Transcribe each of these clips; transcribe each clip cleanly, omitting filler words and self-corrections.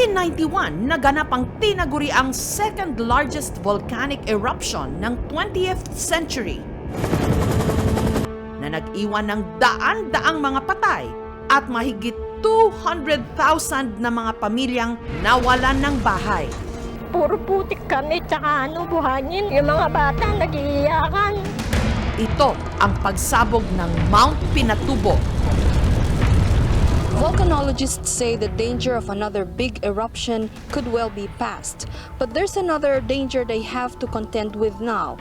1991, naganap ang tinaguriang second largest volcanic eruption ng 20th century na nag-iwan ng daan-daang mga patay at mahigit 200,000 na mga pamilyang nawalan ng bahay. Puro putik kami, tsaka buhangin. Yung mga bata nag-iiyakan. Ito ang pagsabog ng Mount Pinatubo. Volcanologists say the danger of another big eruption could well be past, but there's another danger they have to contend with now: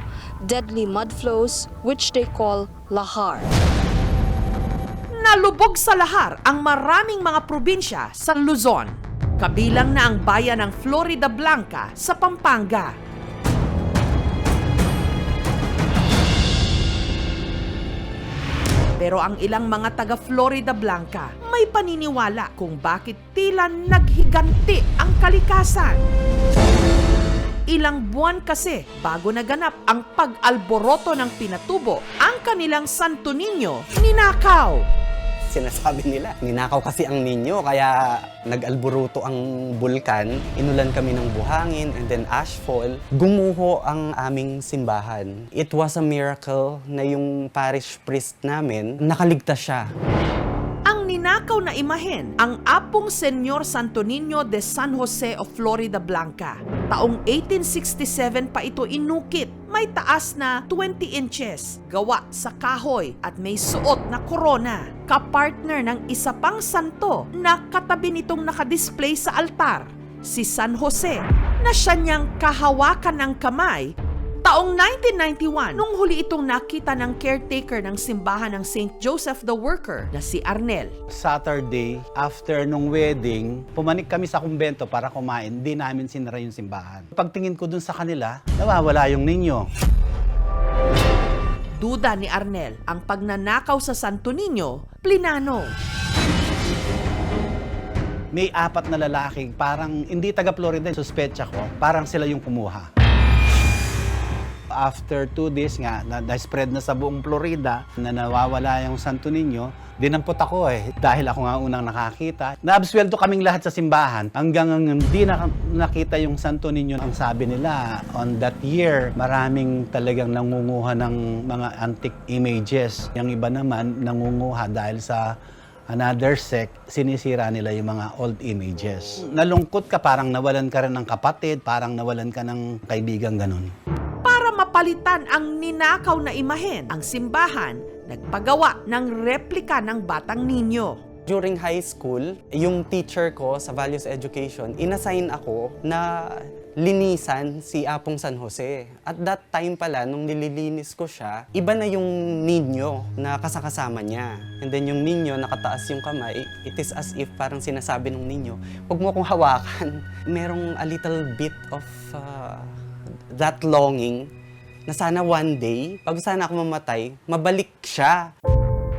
deadly mud flows, which they call lahar. Nalubog sa lahar ang maraming mga probinsya sa Luzon, kabilang na ang bayan ng Florida Blanca sa Pampanga. Pero ang ilang mga taga Florida Blanca may paniniwala kung bakit tila naghiganti ang kalikasan. Ilang buwan kasi bago naganap ang pag-alboroto ng Pinatubo, ang kanilang Santo Niño ninakaw. Sinasabi nila, ninakaw kasi ang ninyo, kaya nag-alboruto ang bulkan, inulan kami ng buhangin and then ashfall, gumuho ang aming simbahan. It was a miracle na yung parish priest namin, nakaligtas siya. Ang ninakaw na imahen, ang Apong Senyor Santo Niño de San Jose of Florida Blanca. Taong 1867 pa ito inukit. May taas na 20 inches, gawa sa kahoy at may suot na korona. Kapartner ng isa pang santo na katabi nitong nakadisplay sa altar, si San Jose, na siya niyang kahawakan ng kamay. Taong 1991, nung huli itong nakita ng caretaker ng simbahan ng St. Joseph the Worker na si Arnel. Saturday, after nung wedding, pumanik kami sa kumbento para kumain. Di namin sinara yung simbahan. Pagtingin ko dun sa kanila, nawawala yung ninyo. Duda ni Arnel ang pagnanakaw sa Santo Niño, plinano. May 4 na lalaki, parang hindi taga Florida, suspetsa ko, parang sila yung kumuha. After 2 days nga, na-spread na sa buong Florida na nawawala yung Santo Niño, dinampot ako dahil ako nga unang nakakita. Naabsweldo kaming lahat sa simbahan hanggang hindi nakita yung Santo Niño. Ang sabi nila, on that year, maraming talagang nangunguha ng mga antique images. Yung iba naman, nangunguha dahil sa another sect, sinisira nila yung mga old images. Nalungkot ka, parang nawalan ka rin ng kapatid, parang nawalan ka ng kaibigan, ganun. Para mapalitan ang ninakaw na imahen, ang simbahan nagpagawa ng replika ng Batang Niño. During high school, yung teacher ko sa Values Education, inassign ako na linisan si Apong San Jose. At that time pala, nung nililinis ko siya, iba na yung ninyo na kasakasama niya. And then yung ninyo, nakataas yung kamay, it is as if parang sinasabi ng ninyo, huwag mo akong hawakan. Merong a little bit of that longing na sana one day, pag sana ako mamatay, mabalik siya.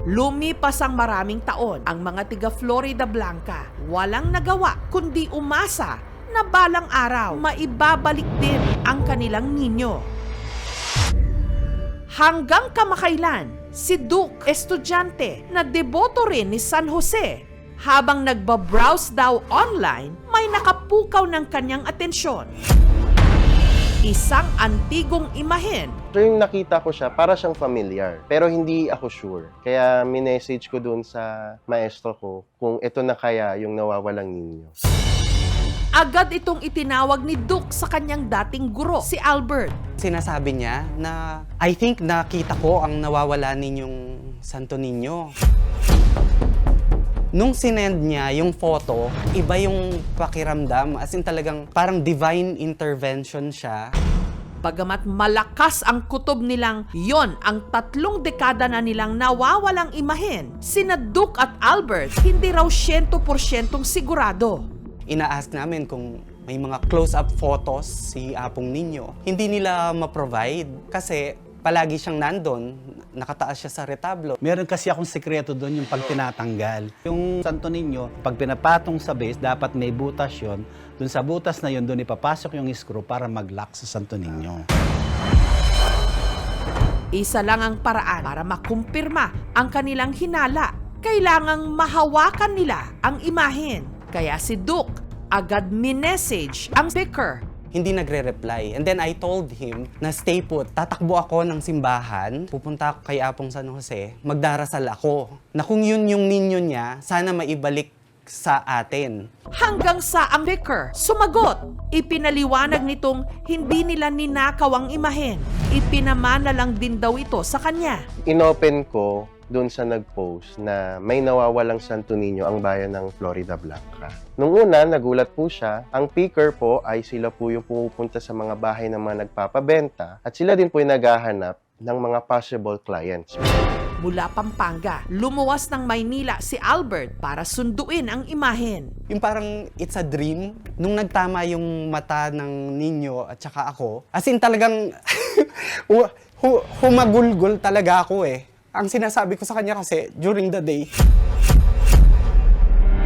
Lumipas ang maraming taon, ang mga tiga Florida Blanca walang nagawa kundi umasa na balang araw maibabalik din ang kanilang ninyo. Hanggang kamakailan, si Duke, estudyante na deboto rin ni San Jose, habang nagbabrowse daw online, may nakapukaw ng kanyang atensyon. Isang antigong imahen. So yung nakita ko siya, para siyang familiar. Pero hindi ako sure. Kaya minessage ko dun sa maestro ko kung ito na kaya yung nawawalang ninyo. Agad itong itinawag ni Duke sa kanyang dating guro, si Albert. Sinasabi niya na, I think nakita ko ang nawawala ninyong Santo Niño. Nung sinend niya yung photo, iba yung pakiramdam. As in talagang parang divine intervention siya. Bagamat malakas ang kutob nilang yon ang 3 dekada na nilang nawawalang imahen, sina Duke at Albert hindi raw 100% sigurado. Ina-ask namin kung may mga close-up photos si Apong Niño. Hindi nila ma-provide kasi palagi siyang nandun, nakataas siya sa retablo. Meron kasi akong sekreto doon, yung pag tinatanggal. Yung Santo Niño, pag pinapatong sa base, dapat may butas yun. Doon sa butas na yun, doon ipapasok yung screw para mag-lock sa Santo Niño. Isa lang ang paraan para makumpirma ang kanilang hinala. Kailangang mahawakan nila ang imahen. Kaya si Duke agad minessage ang vicar. Hindi nagre-reply. And then I told him na stay put. Tatakbo ako ng simbahan, pupunta ako kay Apong San Jose, magdarasal ako. Na kung yun yung ninyo niya, sana maibalik sa atin. Hanggang sa ang vicar sumagot. Ipinaliwanag nitong hindi nila ninakaw ang imahen. Ipinamana lang din daw ito sa kanya. Inopen ko doon sa nag-post na may nawawalang Santo Niño ang bayan ng Florida Blanca. Nung una, nagulat po siya. Ang picker po ay sila po yung pumupunta sa mga bahay ng mga nagpapabenta at sila din po yung naghahanap ng mga possible clients. Mula Pampanga, lumuwas ng Maynila si Albert para sunduin ang imahen. Yung parang it's a dream. Nung nagtama yung mata ng ninyo at saka ako, as in talagang humagulgol talaga ako eh. Ang sinasabi ko sa kanya kasi during the day,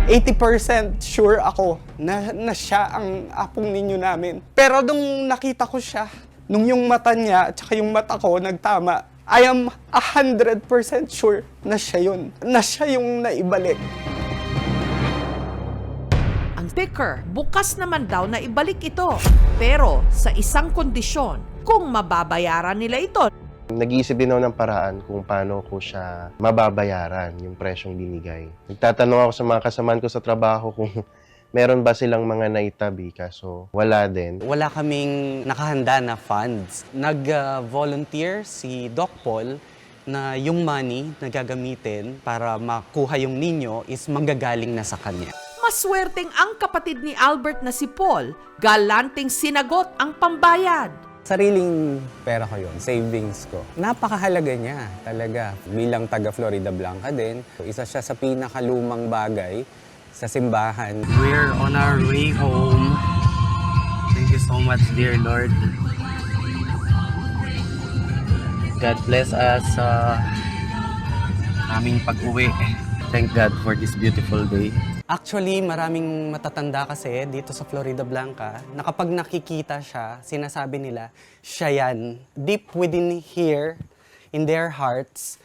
80% sure ako na siya ang apong ninyo namin. Pero nung nakita ko siya, nung yung mata niya at saka yung mata ko nagtama, I am 100% sure na siya yun. Na siya yung naibalik. Ang vicar, bukas naman daw na ibalik ito. Pero sa isang kondisyon, kung mababayaran nila ito. Nag-iisip din ako ng paraan kung paano ko siya mababayaran yung presyong binigay. Nagtatanong ako sa mga kasamaan ko sa trabaho kung meron ba silang mga naitabi, kaso wala din. Wala kaming nakahanda na funds. Nag-volunteer si Doc Paul na yung money na gagamitin para makuha yung ninyo is manggagaling na sa kanya. Maswerteng ang kapatid ni Albert na si Paul, galanting sinagot ang pambayad. Sariling pera ko yun, savings ko. Napakahalaga niya talaga. Bilang taga Florida Blanca din, isa siya sa pinakalumang bagay sa simbahan. We're on our way home. Thank you so much, dear Lord. God bless us sa aming pag-uwi. Thank God for this beautiful day. Actually, maraming matatanda kasi dito sa Florida Blanca na kapag nakikita siya, sinasabi nila, siya yan. Deep within here, in their hearts,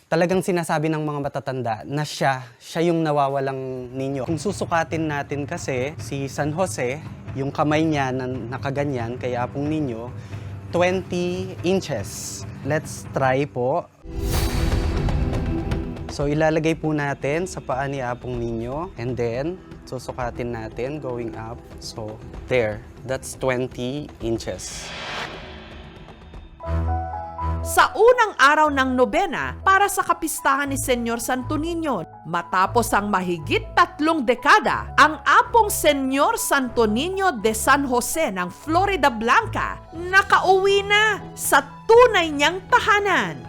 talagang sinasabi ng mga matatanda na siya yung nawawalang ninyo. Kung susukatin natin kasi, si San Jose, yung kamay niya na nakaganyan, kaya Apong Ninyo, 20 inches. Let's try po. So ilalagay po natin sa paa ni Apong Ninyo and then susukatin natin going up. So there, that's 20 inches. Sa unang araw ng nobena para sa kapistahan ni Senyor Santo Niño, matapos ang mahigit 3 dekada, ang Apong Senyor Santo Niño de San Jose ng Florida Blanca nakauwi na sa tunay niyang tahanan.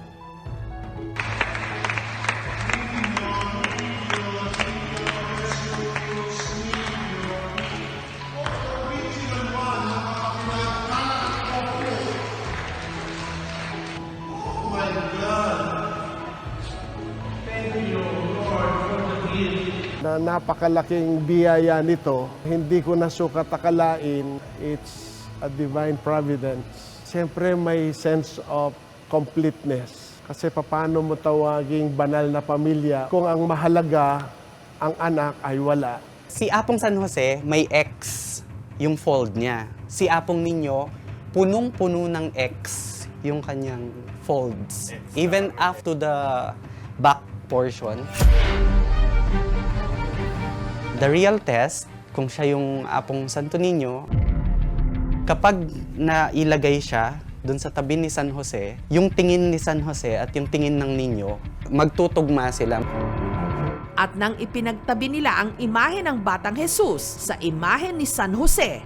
Na napakalaking biyaya nito, hindi ko nasukat akalain, it's a divine providence. Siyempre may sense of completeness. Kasi paano mo tawaging banal na pamilya kung ang mahalaga, ang anak ay wala. Si Apong San Jose, may X yung fold niya. Si Apong Ninyo, punong-puno ng X yung kanyang folds. Even after the back portion. The real test, kung siya yung Apong Santo Niño, kapag nailagay siya dun sa tabi ni San Jose, yung tingin ni San Jose at yung tingin ng ninyo, magtutugma sila. At nang ipinagtabi nila ang imahe ng Batang Jesus sa imahe ni San Jose,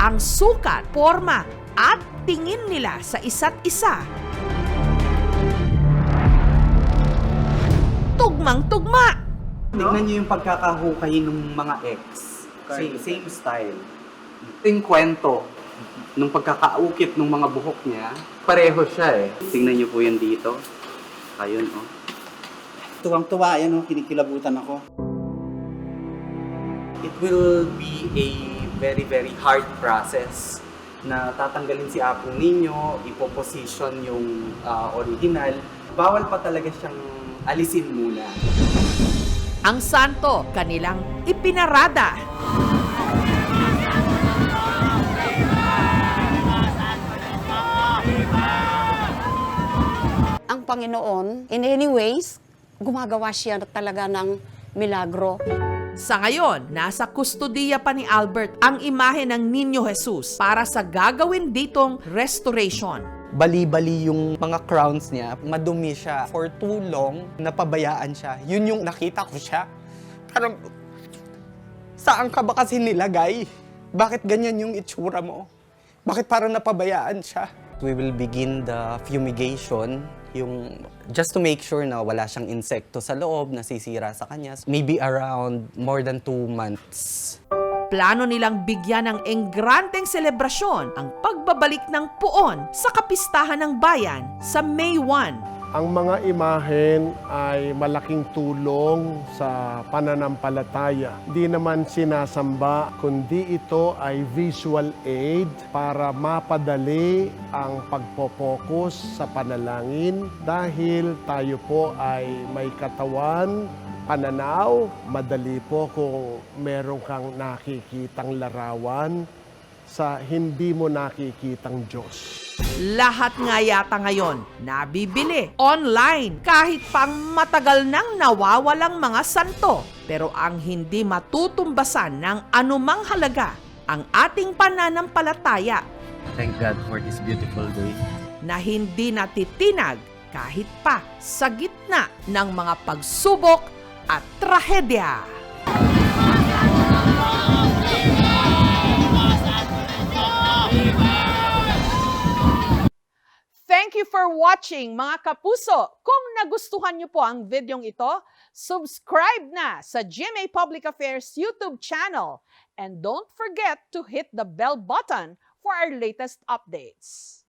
ang sukat, forma at tingin nila sa isa't isa, tugmang-tugma. Tingnan niyo yung pagkakahukay ng mga X. Same style. Yung kwento, nung pagkakaukit ng mga buhok niya, pareho siya eh. Tingnan niyo po yan dito. Ayun, oh. Tuwang-tuwa, yan oh, kinikilabutan ako. It will be a very, very hard process na tatanggalin si Apong Ninyo, ipoposition yung original. Bawal pa talaga siyang alisin muna. Ang santo, kanilang ipinarada. Ang Panginoon, in any ways, gumagawa siya talaga ng milagro. Sa ngayon, nasa kustodiya pa ni Albert ang imahe ng Niño Jesus para sa gagawin ditong restoration. Bali-bali yung mga crowns niya, madumi siya. For too long, napabayaan siya. Yun yung nakita ko siya. Parang, saan ka ba kasi nilagay? Bakit ganyan yung itsura mo? Bakit parang napabayaan siya? We will begin the fumigation, yung just to make sure na wala siyang insekto sa loob, nasisira sa kanya. Maybe around more than 2 months. Plano nilang bigyan ng engranteng selebrasyon ang pagbabalik ng puon sa kapistahan ng bayan sa May 1. Ang mga imahen ay malaking tulong sa pananampalataya. Di naman sinasamba, kundi ito ay visual aid para mapadali ang pagpopokus sa panalangin dahil tayo po ay may katawan, pananaw, madali po kung meron kang nakikitang larawan sa hindi mo nakikitang Diyos. Lahat nga yata ngayon nabibili online kahit pang matagal nang nawawalang mga santo. Pero ang hindi matutumbasan ng anumang halaga ang ating pananampalataya. Thank God for this beautiful day. Na hindi natitinag kahit pa sa gitna ng mga pagsubok at trahedya. Thank you for watching, mga kapuso. Kung nagustuhan niyo po ang videong ito, subscribe na sa GMA Public Affairs YouTube channel. And don't forget to hit the bell button for our latest updates.